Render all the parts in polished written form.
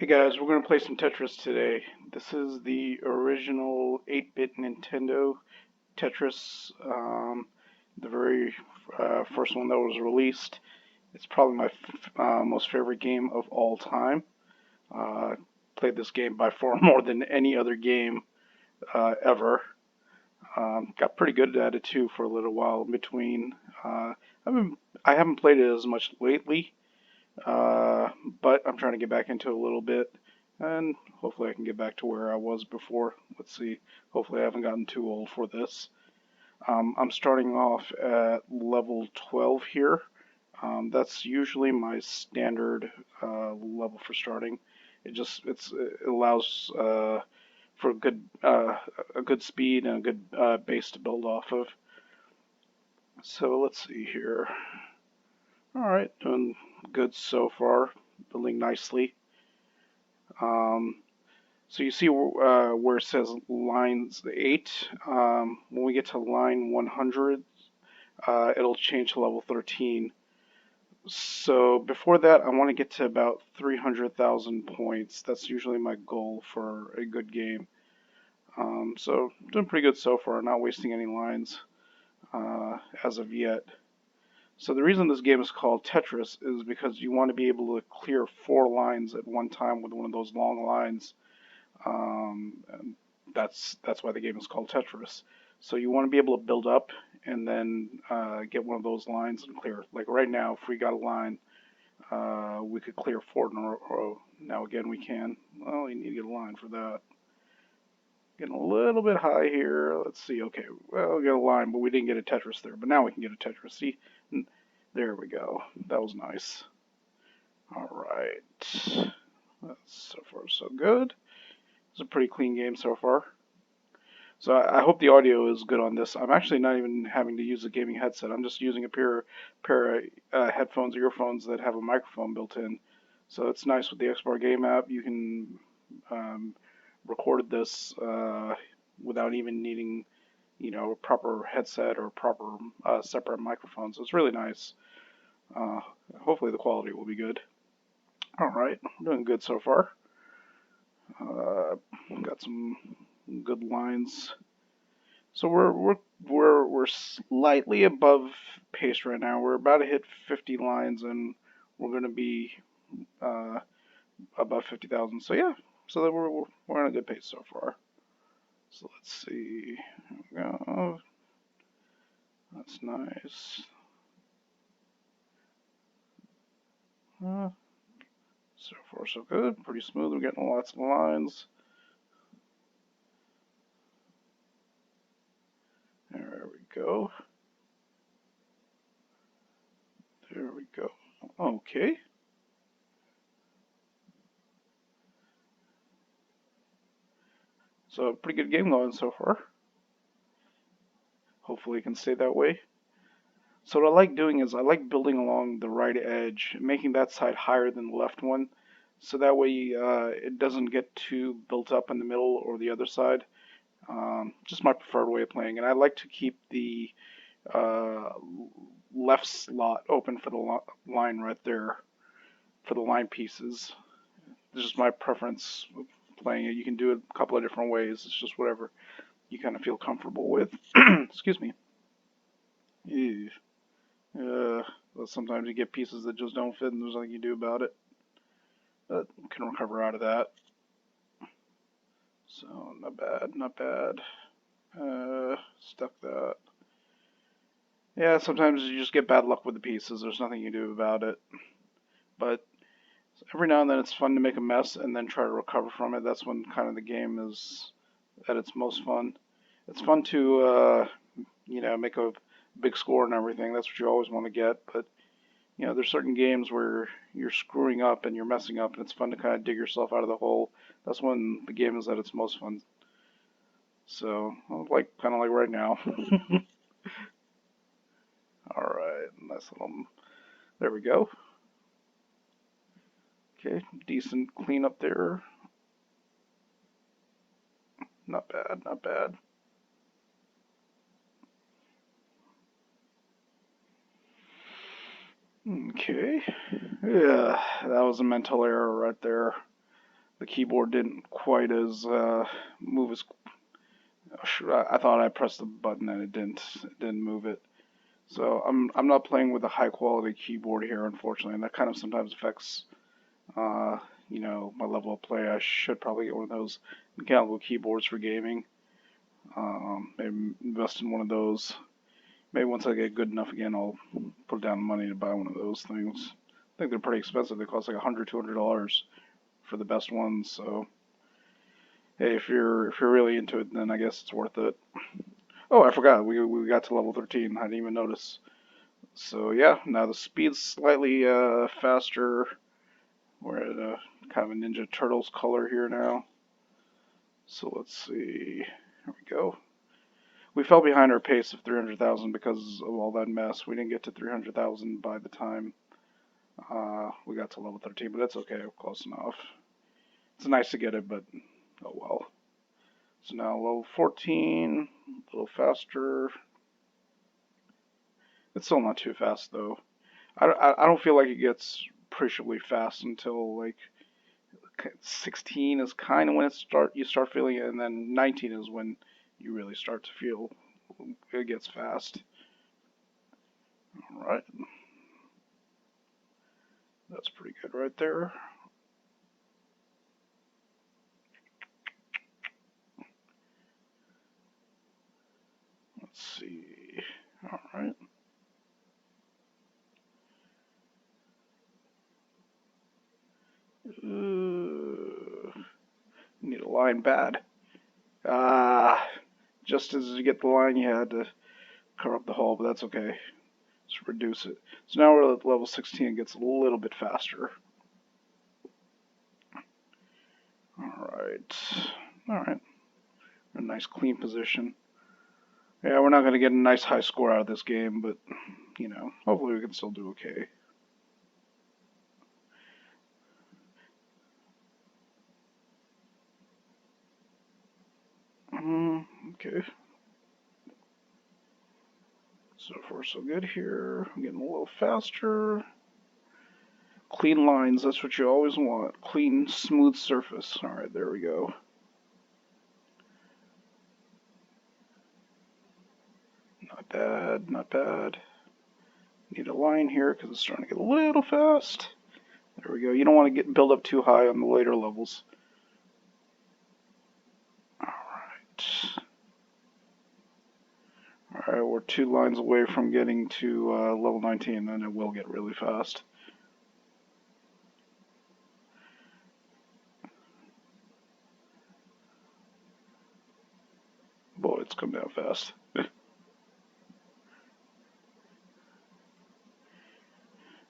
Hey guys, we're going to play some Tetris today. This is the original 8-bit Nintendo Tetris, the very first one that was released. It's probably my most favorite game of all time. Uh, Played this game by far more than any other game ever. Got pretty good at it too for a little while in between. I haven't, I haven't played it as much lately, uh, but I'm trying to get back into it a little bit, and hopefully I can get back to where I was before. Let's see. Hopefully I haven't gotten too old for this. I'm starting off at level 12 here. That's usually my standard level for starting. It allows for a good speed and a good base to build off of. So let's see here. All right, doing good so far, building nicely. Um, so you see where it says lines 8. When we get to line 100, it'll change to level 13. So before that, I want to get to about 300,000 points. That's usually my goal for a good game. So doing pretty good so far, not wasting any lines as of yet. So the reason this game is called Tetris is because you want to be able to clear 4 lines at one time with one of those long lines. And that's why the game is called Tetris. So you want to be able to build up and then get one of those lines and clear. Like right now, if we got a line, we could clear 4 in a row. Now again, we can. Well, you need to get a line for that. Getting a little bit high here. Let's see. Okay, well, we got a line, but we didn't get a Tetris there. But now we can get a Tetris. See, there we go. That was nice. All right. That's so far so good. It's a pretty clean game so far. So I hope the audio is good on this. I'm actually not even having to use a gaming headset. I'm just using a pair of headphones or earphones that have a microphone built in. So it's nice with the Xbar Game app. You can um, record this without even needing, a proper headset or proper separate microphones. So it's really nice. Uh, Hopefully the quality will be good. All right, doing good so far. Uh, got some good lines. So we're slightly above pace right now. We're about to hit 50 lines, and we're going to be uh, above 50,000. So yeah, so that we're on a good pace so far. So let's see. Here we go. That's nice. Uh, so far so good. Pretty smooth. We're getting lots of lines. There we go. There we go. Okay. So pretty good game going so far. Hopefully it can stay that way. So what I like doing is I like building along the right edge, making that side higher than the left one, so that way it doesn't get too built up in the middle or the other side. Just my preferred way of playing, and I like to keep the uh, left slot open for the line right there for the line pieces. This is my preference with playing it. You can do it a couple of different ways. It's just whatever you kind of feel comfortable with. Excuse me. Ew. Well, sometimes you get pieces that just don't fit and there's nothing you do about it. But you can recover out of that. So, not bad, not bad. Stuck that. Yeah, sometimes you just get bad luck with the pieces. There's nothing you do about it. But every now and then it's fun to make a mess and then try to recover from it. That's when kind of the game is at its most fun. It's fun to, make a big score and everything. That's what you always want to get. But there's certain games where you're screwing up and you're messing up, and it's fun to kind of dig yourself out of the hole. That's when the game is at its most fun. So, kind of like right now. All right, nice little. There we go. Okay, decent cleanup there. Not bad, not bad. Okay. Yeah, that was a mental error right there. the keyboard didn't quite as move as I thought. I pressed the button and it didn't move it. So I'm not playing with a high quality keyboard here, unfortunately, and that kind of sometimes affects uh, my level of play. I should probably get one of those mechanical keyboards for gaming. Maybe invest in one of those. Maybe once I get good enough again, I'll put down money to buy one of those things. I think they're pretty expensive. They cost like $100, $200 for the best ones. So hey, if you're really into it, then I guess it's worth it. Oh, I forgot. We got to level 13. I didn't even notice. So yeah, now the speed's slightly faster. We're at a kind of a Ninja Turtles color here now. So let's see. Here we go. We fell behind our pace of 300,000 because of all that mess. We didn't get to 300,000 by the time we got to level 13, but that's okay. We're close enough. It's nice to get it, but oh well. So now level 14, a little faster. It's still not too fast though. I don't feel like it gets appreciably fast until like 16 is kind of when you start feeling it, and then 19 is when you really start to feel it gets fast. All right, that's pretty good right there. Let's see. All right. Need a line bad. Ah, just as you get the line, you had to cover up the hole, but that's okay. Just reduce it. So now we're at level 16. It gets a little bit faster. Alright. Alright. A nice clean position. Yeah, we're not going to get a nice high score out of this game, but, hopefully we can still do okay. Okay. So far so good here. I'm getting a little faster. Clean lines, that's what you always want. Clean, smooth surface. Alright, there we go. Not bad, not bad. Need a line here because it's starting to get a little fast. There we go. You don't want to build up too high on the later levels. Alright. Alright, we're 2 lines away from getting to level 19, and it will get really fast. Boy, it's come down fast.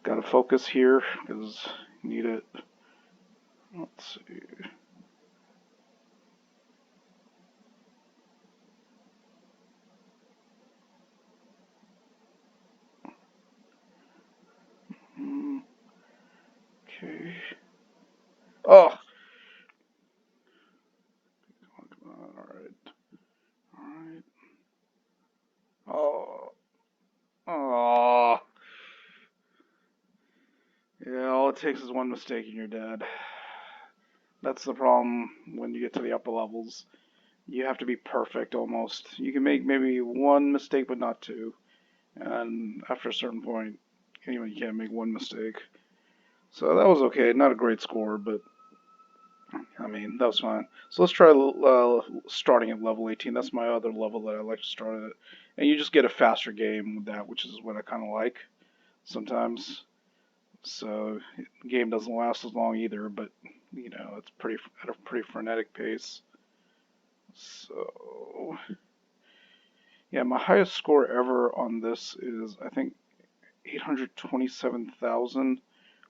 Gotta focus here, because you need it. Let's see. Okay. Oh! Come on, alright. Alright. Oh. Oh. Yeah, all it takes is one mistake and you're dead. That's the problem when you get to the upper levels. You have to be perfect almost. You can make maybe one mistake, but not two. And after a certain point, you can't make one mistake. So that was okay. Not a great score, but I mean, that was fine. So let's try starting at level 18. That's my other level that I like to start at. And you just get a faster game with that, which is what I kind of like sometimes. So the game doesn't last as long either, but it's pretty at a pretty frenetic pace. So yeah, my highest score ever on this is I think 827,000,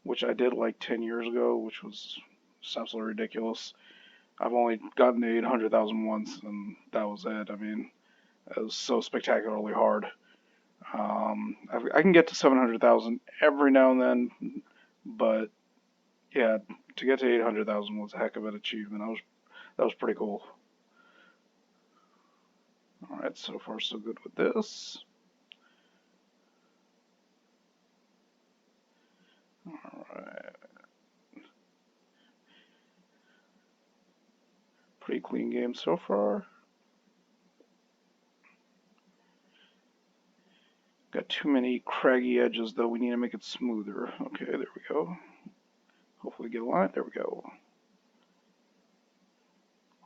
which I did like 10 years ago, which was just absolutely ridiculous. I've only gotten to 800,000 once, and that was it. I mean, it was so spectacularly hard. I can get to 700,000 every now and then, but yeah, to get to 800,000 was a heck of an achievement. That was pretty cool. All right, so far so good with this. All right. pretty clean game so far. Got too many craggy edges though, we need to make it smoother. Okay, there we go. Hopefully get a line, there we go.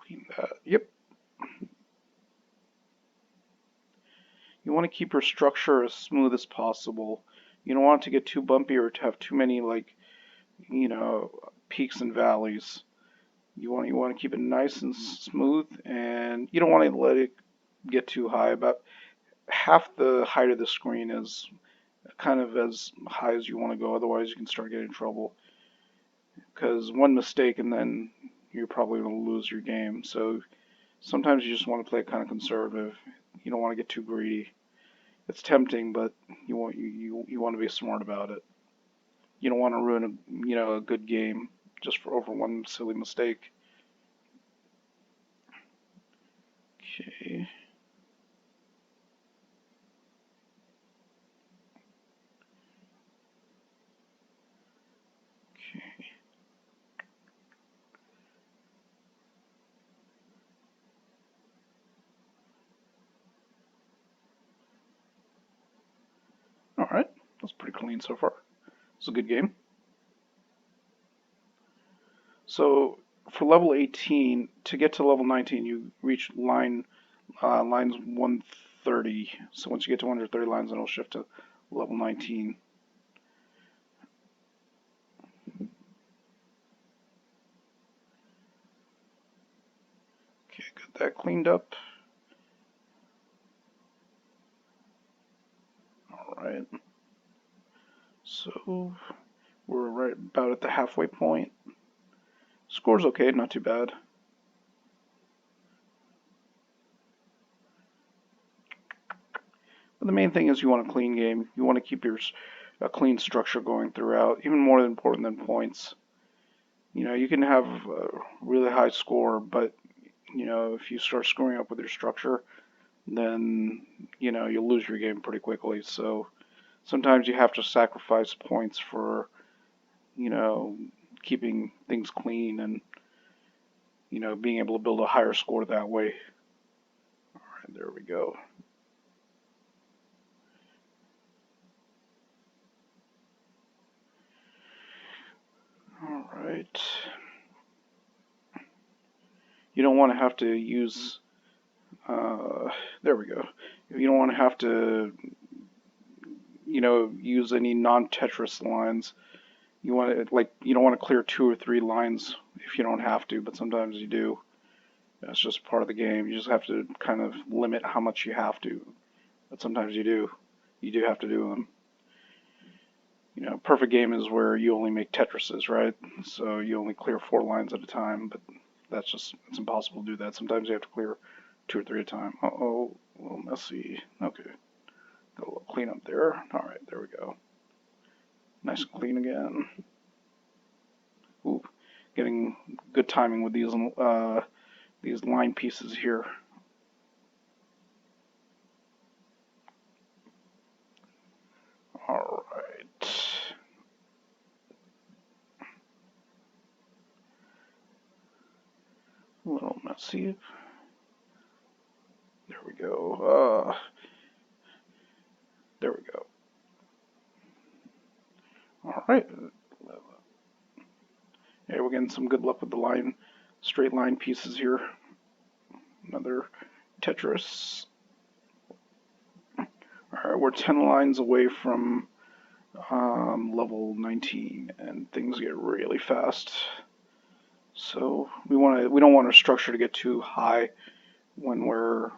Clean that, yep. You want to keep your structure as smooth as possible. You don't want it to get too bumpy or to have too many peaks and valleys. You want to keep it nice and smooth, and you don't want to let it get too high. About half the height of the screen is kind of as high as you want to go, otherwise you can start getting in trouble. Because one mistake and then you're probably going to lose your game. So sometimes you just want to play kind of conservative. You don't want to get too greedy. It's tempting, but you want to be smart about it. You don't want to ruin a good game just for over one silly mistake. Okay. Okay. All right. That's pretty clean so far. It's a good game. So for level 18, to get to level 19, you reach lines 130. So once you get to 130 lines, then it'll shift to level 19. Okay, got that cleaned up. All right. So we're right about at the halfway point. Score's okay, not too bad. But the main thing is you want a clean game. You want to keep your a clean structure going throughout, even more important than points. You can have a really high score, but if you start screwing up with your structure, then you'll lose your game pretty quickly. So sometimes you have to sacrifice points for keeping things clean and being able to build a higher score that way. All right, there we go. All right. You don't want to have to use. There we go. You don't want to have to use any non-Tetris lines. You don't want to clear 2 or 3 lines if you don't have to, but sometimes you do. That's just part of the game. You just have to kind of limit how much you have to, but sometimes you do. You do have to do them. Perfect game is where you only make Tetrises, right? So you only clear 4 lines at a time, but it's impossible to do that. Sometimes you have to clear 2 or 3 at a time. Uh-oh, a little messy. Okay, got a little cleanup there. All right, there we go. Nice and clean again. Ooh, getting good timing with these line pieces here. All right. A little messy. There we go. There we go. All right. Hey, we're getting some good luck with the straight line pieces here. Another Tetris. Alright, we're 10 lines away from level 19, and things get really fast. So we don't want our structure to get too high when we're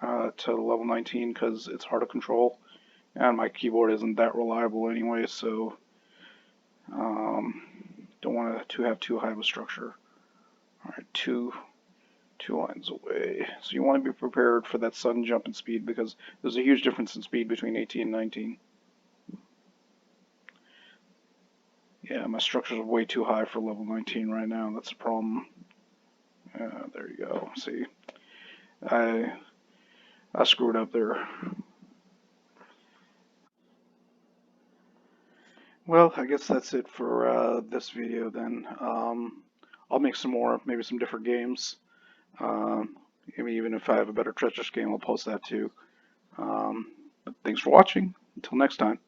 to level 19 because it's hard to control, and my keyboard isn't that reliable anyway. So don't want to have too high of a structure. All right, two lines away. So you want to be prepared for that sudden jump in speed because there's a huge difference in speed between 18 and 19. Yeah, my structure's way too high for level 19 right now. That's a problem. There you go. See, I screwed up there. Well, I guess that's it for this video then. I'll make some more, maybe some different games. Um, I mean, even if I have a better Tetris game, I'll post that too. But thanks for watching. Until next time.